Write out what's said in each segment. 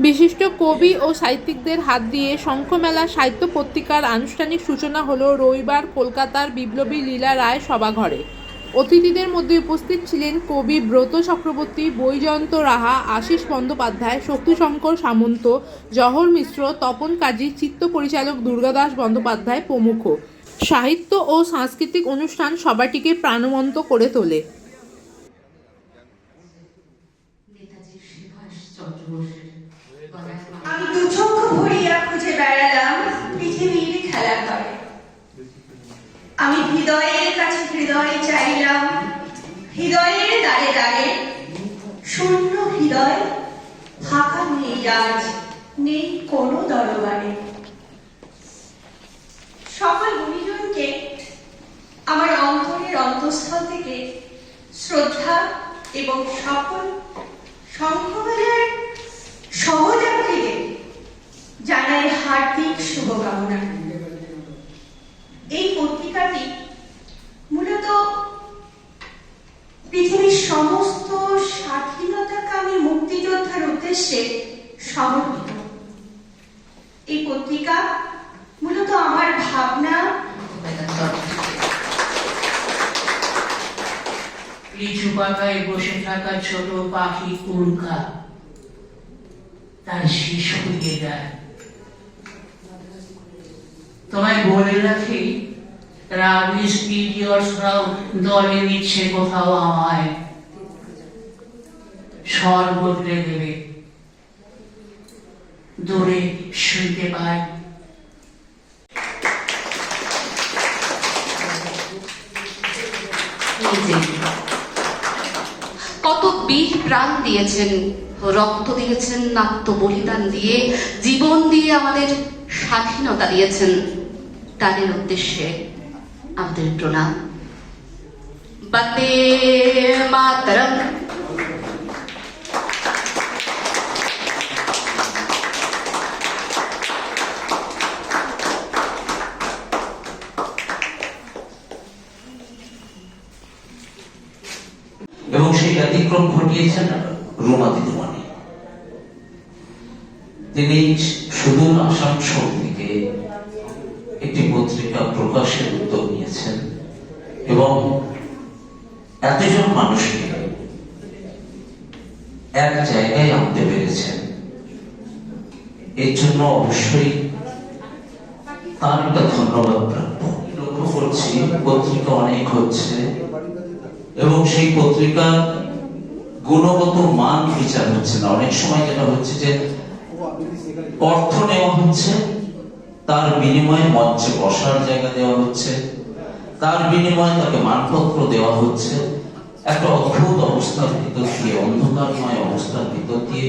বিশিষ্ট কবি ও সাহিত্যিকদের হাত দিয়ে শঙ্খমেলা সাহিত্য পত্রিকার আনুষ্ঠানিক সূচনা হলো রবিবার কলকাতার বিপ্লবী লীলা রায় সভাঘরে। অতিথিদের মধ্যে উপস্থিত ছিলেন কবি ব্রত চক্রবর্তী, বৈজয়ন্ত রাহা, আশিস বন্দ্যোপাধ্যায়, শক্তিশঙ্কর সামন্ত, জহর মিশ্র, তপন কাজী, চিত্র পরিচালক দুর্গাদাস বন্দ্যোপাধ্যায় প্রমুখ। সাহিত্য ও সাংস্কৃতিক অনুষ্ঠান সভাটিকে প্রাণবন্ত করে তোলে। আমি দু চক্ষু ভরিয়া খুঁজে বেড়ালাম পৃথিবীর খেলা ঘরে। আমি হৃদয়ের কাছে হৃদয় চাইলাম, হৃদয়ের দ্বারে দ্বারে। শূন্য হৃদয়, ফাঁকা নেই আজ, নেই কোনো দরবারে। সকল গুণীজনকে আমার অন্তরের অন্তঃস্থল থেকে শ্রদ্ধা এবং সকল শঙ্খমেলার সহযাত্রীদের জানাই হার্দিক শুভকামনা। এই পত্রিকাটি মূলত পৃথিবীর সমস্ত স্বাধীনতাকামী মুক্তিযোদ্ধার উদ্দেশ্যে সমর্পিত। এই পত্রিকা মূলত আমার ভাবনা, লিচু পাতায় বসে থাকা ছোট পাখি উল্কা তার শিশু দিয়ে যায়। তোমায় বলে রাখি, রাবিশ পিরিয়ডসরাও দলে নিচ্ছে কোথাও আমায়। স্বর বদলে দেবে, দূরে শুনতে পায়। কত বীর প্রাণ দিয়েছেন, রক্ত দিয়েছেন, আত্ম বলিদান দিয়ে, জীবন দিয়ে আমাদের স্বাধীনতা দিয়েছেন। তাদের উদ্দেশ্যে আমাদের প্রণাম। বন্দে মাতরম। এবং সেই ব্যতিক্রম ঘটিয়েছেন রুমা দিদিমণি। তিনি সুদূর আসানসোল থেকে একটি পত্রিকা প্রকাশের উদ্যোগ নিয়েছেন এবং এতজন মানুষকে এক জায়গায় আনতে পেরেছেন। এর জন্য অবশ্যই তার একটা ধন্যবাদ প্রাপ্য। লক্ষ্য করছি পত্রিকা অনেক হচ্ছে এবং সেই পত্রিকার গুণগত মান বিচার হচ্ছে না। অনেক সময় যেটা হচ্ছে যে অর্থ নেওয়া হচ্ছে, তার বিনিময়ে মঞ্চে বসার জায়গা দেওয়া হচ্ছে, তার বিনিময়ে তাকে মানপত্র দেওয়া হচ্ছে। একটা অদ্ভুত অবস্থার ভিতর দিয়ে, অন্ধকারময় অবস্থার ভিতর দিয়ে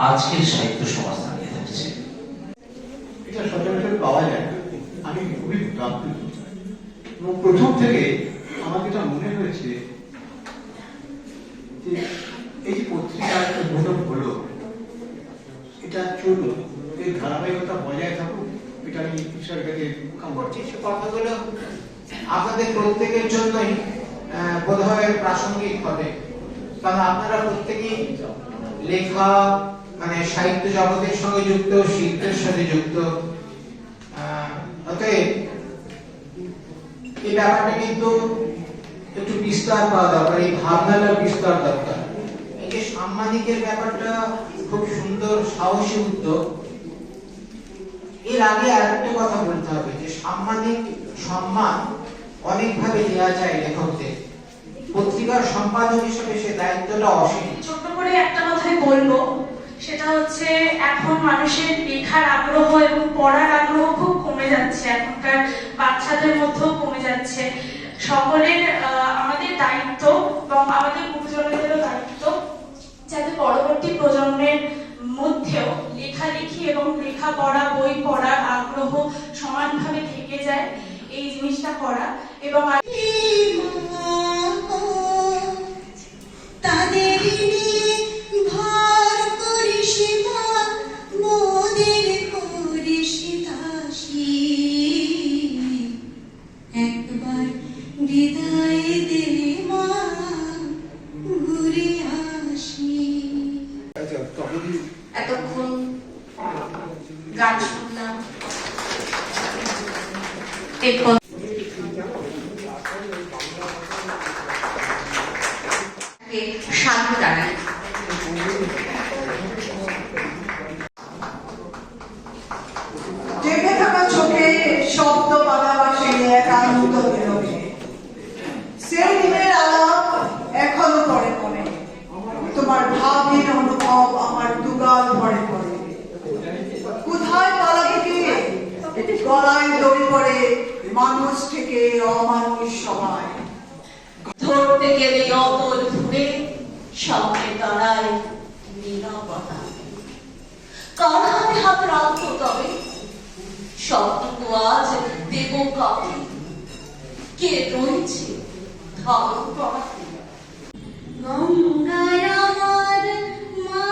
আজকের সাহিত্য সমাজ দাঁড়িয়ে থাকছে। এটা সচরাচর পাওয়া যায় না। আমি খুবই প্রাপ্তিত এবং প্রথম থেকে আমার যেটা মনে হয়েছে যে এই যে পত্রিকার উদ্বোধন হলো, এটা চললো, এই ধারাবাহিকতা বজায় থাকুক, এটা আমি ঈশ্বরের কাছে কামনা করছি। সে কথাগুলো আপনাদের প্রত্যেকের জন্যই বোধহয় প্রাসঙ্গিক হবে, কারণ আপনারা প্রত্যেকেই লেখা মানে সাহিত্য জগতের সঙ্গে যুক্ত, শিল্পের সাথে যুক্ত। অতএব এই ব্যাপারটা কিন্তু একটু বিস্তার পাওয়া দরকার, এই ভাবনাটার বিস্তার দরকার। এই যে সাংবাদিকের ব্যাপারটা খুব সুন্দর, সাহসী উদ্যোগ। এর আগে আরেকটা কথা বলতে হবে যে সাংবাদিক সম্মান অনেকভাবে দেওয়া যায় লেখকদের। পত্রিকার সম্পাদক হিসেবে সে দায়িত্বটা অসীম। ছোট্ট করে একটা কথাই বলবো, সেটা হচ্ছে এখন মানুষের লেখার আগ্রহ এবং পড়ার আগ্রহ খুব কমে যাচ্ছে, এখনকার বাচ্চাদের মধ্যেও কমে যাচ্ছে। সকলের আমাদের দায়িত্ব এবং আমাদের গুরুজনদেরও দায়িত্ব যাতে পরবর্তী প্রজন্মের মধ্যেও লেখালেখি এবং লেখাপড়া, বই পড়ার আগ্রহ সমানভাবে থেকে যায়, এই জিনিসটা করা। এবং তাদের ভর করিস মোদের করিস দাসী, একবার বিদায় দে মা, ঘুরে আসি। এতক্ষণ এতক্ষণ গান শুনলাম, এরপর শান্ত দাঁড়ায়। জেগে থাকা চোখে শব্দ পাতাবাসে এক আনন্দ বিলোকে সেই দিনের আলাপ এখনো পরে পরে তোমার ভাবহীন অনুভব আমার দুগাল ভরে পড়ে। কোথায় পালাবে কে? গলায় দড়ি পড়ে মানুষ থেকে অমানুষ সবাই। ধরতে গেলে অতল ফুলে সামনে দাঁড়ায় নীরবতা। কার হাতে হাত রাখবো তবে? সবটুকু আজ দেব কাকে? কে রয়েছে ধারণ করাতে? গঙ্গায় আমার মা,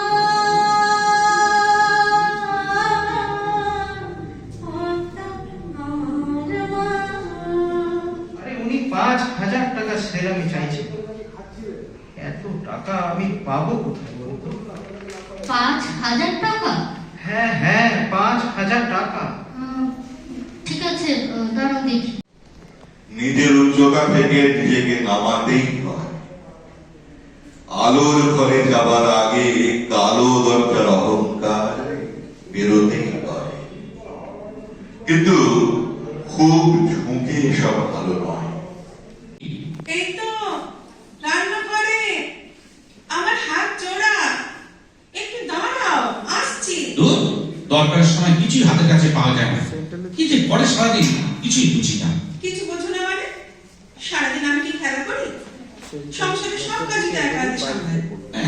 আমার মা। আরে উনি 5,000 টাকা সেলামি চাইছেন। এত টাকা আমি পাবো কোথায় বলতো? 5,000 টাকা? হ্যাঁ হ্যাঁ, 5,000 টাকা। ঠিক আছে, দাঁড়াও দেখি। নিজের উচ্চতা থেকে নিজেকে নামাতেই হয়। আলোর ঘরে যাবার আগে কালো দরজার অহংকার বেরোতেই হয়। কিন্তু খুব ঝুঁকে এসব ভালো নয়। এই তো রান্না করে আমার হাত জোড়া, একটু দাঁড়াও, আসছি। দরকারের সময় কিছুই হাতের কাছে পাওয়া যায় না। কি যে করে সারাদিন কিছুই বুঝি না। কিছু বোঝো না মানে? সারাদিন আমি কি খেলা করি? সংসারে সব কাজই তো একা হাতে সামলাই।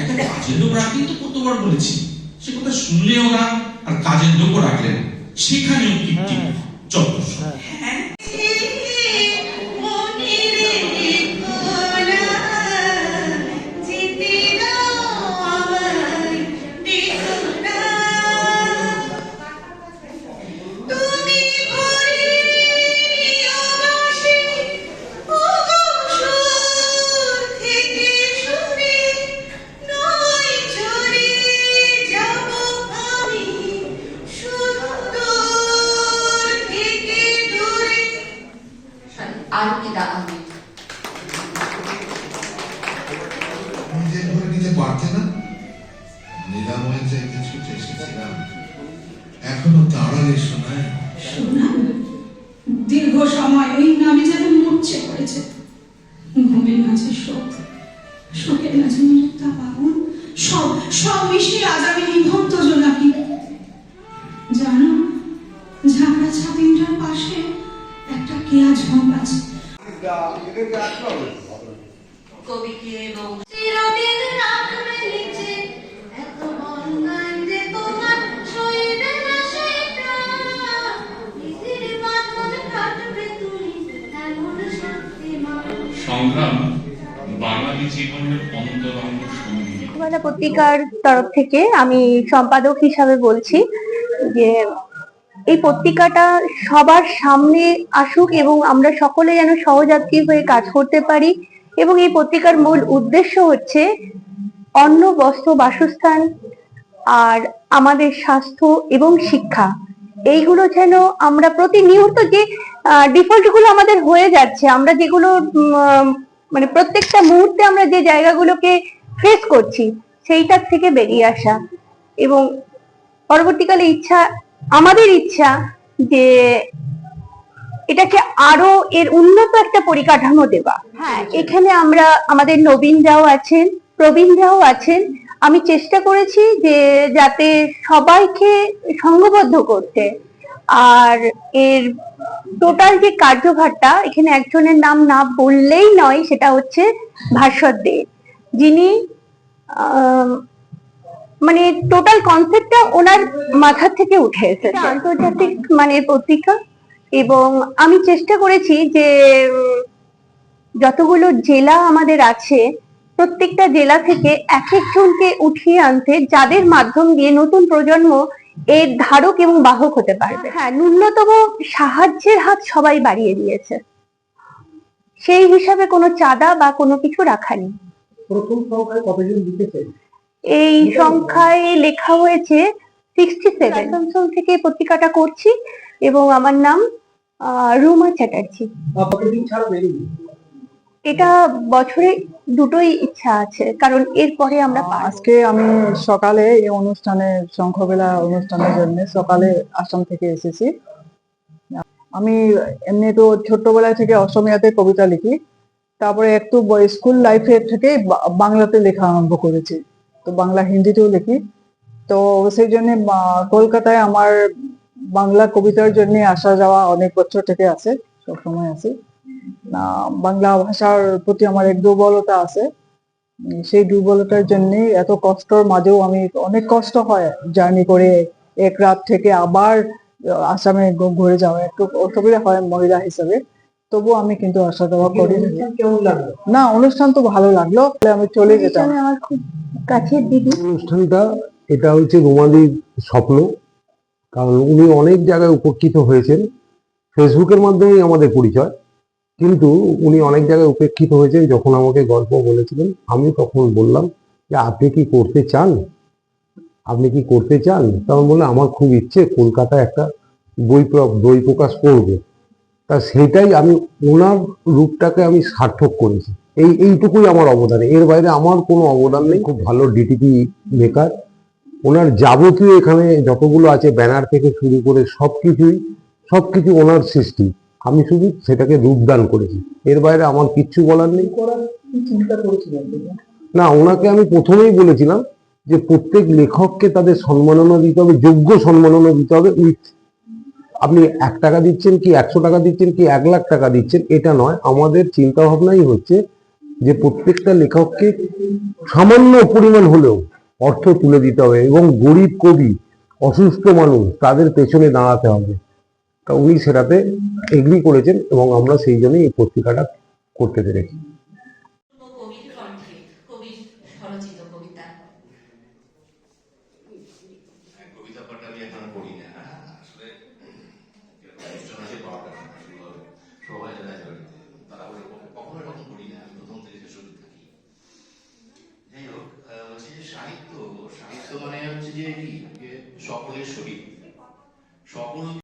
একটা কাজের লোক রাখলেই তো কতবার বলেছি, সে কথা শুনলেও না, আর কাজের লোকও রাখলেন সেখানেও কীর্তি চত। হ্যাঁ, আর কি দাঁড়াবে? নিজের ঘরে নিতে পারতে না? নিরাময় চাইতে ছুটে এসেছিলাম, এখনো দাঁড়ালে শোনায়। শোনা দীর্ঘ সময় ওই নামে যেন মরছে পড়েছে। ঘুমের মাঝে শোক, শোকের মাঝে নিরুত্তাপ আগুন, সব সব মিশিয়ে আজ আমি নিভন্ত জোনাকি। জানো, ঝাঁকড়া ছাতিমটার পাশে একটা কেয়া ঝোঁক আছে। কবিকে এবং চিরদিন রাখবে নিচে এত বন্যায় যে তোমার সইবে না সেই প্রাণ। নিজের বাঁধন কাটবে তুমি এমন শক্তিমান। সংগ্রাম বাঙালি জীবনের অন্তরঙ্গ সঙ্গী। মেলা পত্রিকার তরফ থেকে আমি সম্পাদক হিসাবে বলছি যে এই পত্রিকাটা সবার সামনে আসুক এবং আমরা সকলে যেন সহযাত্রী হয়ে কাজ করতে পারি। এবং এই পত্রিকার মূল উদ্দেশ্য হচ্ছে অন্ন, বস্ত্র, বাসস্থান আর আমাদের স্বাস্থ্য এবং শিক্ষা, এইগুলো যেন আমরা প্রতিনিয়ত যে ডিফল্ট গুলো আমাদের হয়ে যাচ্ছে, আমরা যেগুলো মানে প্রত্যেকটা মুহূর্তে আমরা যে জায়গাগুলোকে ফেস করছি সেইটার থেকে বেরিয়ে আসা। এবং পরবর্তীকালে আমাদের ইচ্ছা যে এটাকে আরো এর উন্নত একটা পরিকাঠামো দেওয়া। হ্যাঁ, এখানে আমরা আমাদের নবীনরাও আছেন, প্রবীণরাও আছেন। আমি চেষ্টা করেছি যে যাতে সবাইকে সংঘবদ্ধ করতে। আর এর টোটাল যে কার্যভারটা, এখানে একজনের নাম না বললেই নয়, সেটা হচ্ছে ভাস্বর দে, যিনি মানে টোটাল কনসেপ্টটা ওনার মাথা থেকে উঠে এসেছে। আন্তর্জাতিক মানের পত্রিকা, এবং আমি চেষ্টা করেছি যে যতগুলো জেলা আমাদের আছে প্রত্যেকটা জেলা থেকে এক একজনকে উঠিয়ে আনতে, যাদের মাধ্যম দিয়ে নতুন প্রজন্ম এর ধারক এবং বাহক হতে পারবে। হ্যাঁ, ন্যূনতম সাহায্যের হাত সবাই বাড়িয়ে দিয়েছে, সেই হিসাবে কোনো চাঁদা বা কোনো কিছু রাখা নেই। প্রথম সংখ্যায় কতজন লিখেছে? এই সংখ্যায় লেখা হয়েছে 67 আসানসোল থেকে পত্রিকাটা করছি এবং আমার নাম রুমা চ্যাটার্জি। এটা বছরে দুটোই ইচ্ছা আছে, কারণ এরপরে আমরা আজকে আমি সকালে এই অনুষ্ঠানে শঙ্খবেলা অনুষ্ঠানের জন্য সকালে আসাম থেকে এসেছি। আমি এমনি তো ছোট্টবেলা থেকে অসমীয়াতে কবিতা লিখি, তারপরে একটু স্কুল লাইফের থেকে বাংলাতে লেখা আরম্ভ করেছি, তো বাংলা হিন্দিতেও লিখি। তো সেই জন্য কলকাতায় আমার বাংলা কবিতার জন্য আসা যাওয়া অনেক বছর থেকে আছে, সবসময় আছে। বাংলা ভাষার প্রতি আমার এক দুর্বলতা আছে, সেই দুর্বলতার জন্য এত কষ্টর মাঝেও আমি অনেক কষ্ট হয় জার্নি করে এক রাত থেকে আবার আসামে ঘুরে যাওয়া, একটু অসুবিধা হয় মহিলা হিসেবে, তবু আমি কিন্তু আসা যাওয়া করি। কেমন লাগলো? না, অনুষ্ঠান তো ভালো লাগলো, আমি চলে যেতাম। আমার খুব কাছের দিদি। অনুষ্ঠানটা এটা হচ্ছে রুমালির স্বপ্ন, কারণ উনি অনেক জায়গায় উপকৃত হয়েছেন। ফেসবুকের মাধ্যমেই আমাদের পরিচয়, কিন্তু উনি অনেক জায়গায় উপেক্ষিত হয়েছেন। যখন আমাকে গল্প বলেছিলেন, আমি তখন বললাম যে আপনি কি করতে চান, আপনি কি করতে চান? তখন বললাম আমার খুব ইচ্ছে কলকাতায় একটা বই প্রকাশ করবো। তা সেটাই আমি ওনার রূপটাকে আমি সার্থক করেছি। এইটুকুই আমার অবদান, এর বাইরে আমার কোনো অবদান নেই। খুব ভালো ডিটিপি মেকার, ওনার যাবতীয় এখানে যতগুলো আছে ব্যানার থেকে শুরু করে সবকিছু ওনার সৃষ্টি, আমি শুধু সেটাকে রূপদান করেছি, এর বাইরে আমার কিচ্ছু বলার নেই। চিন্তা করেছিলেন না, ওনাকে আমি প্রথমেই বলেছিলাম যে প্রত্যেক লেখককে তাদের সম্মাননা দিতে হবে, যোগ্য সম্মাননা দিতে হবে। আপনি 1 টাকা দিচ্ছেন কি 100 টাকা দিচ্ছেন কি 1 লাখ টাকা দিচ্ছেন এটা নয়, আমাদের চিন্তা ভাবনাই হচ্ছে যে প্রত্যেকটা লেখককে সামান্য পরিমাণ হলেও অর্থ তুলে দিতে হবে, এবং গরিব কবি, অসুস্থ মানুষ, তাদের পেছনে দাঁড়াতে হবে। তা উনি সেটাতে এগ্রি করেছেন এবং আমরা সেই জন্যই এই পত্রিকাটা করতে পেরেছি। কবির কণ্ঠে কবির স্বরচিত কবিতা। কবিতা পাঠ আমি এখন পড়ি না, আসলে অনুষ্ঠান আছে 12টা সবাই তারা কখনো এরকম করি না, আমি প্রথম থেকে শেষ অবধি থাকি। যাই হোক, হচ্ছে যে সাহিত্য মানে হচ্ছে যে কি সকলের শরীর, সকল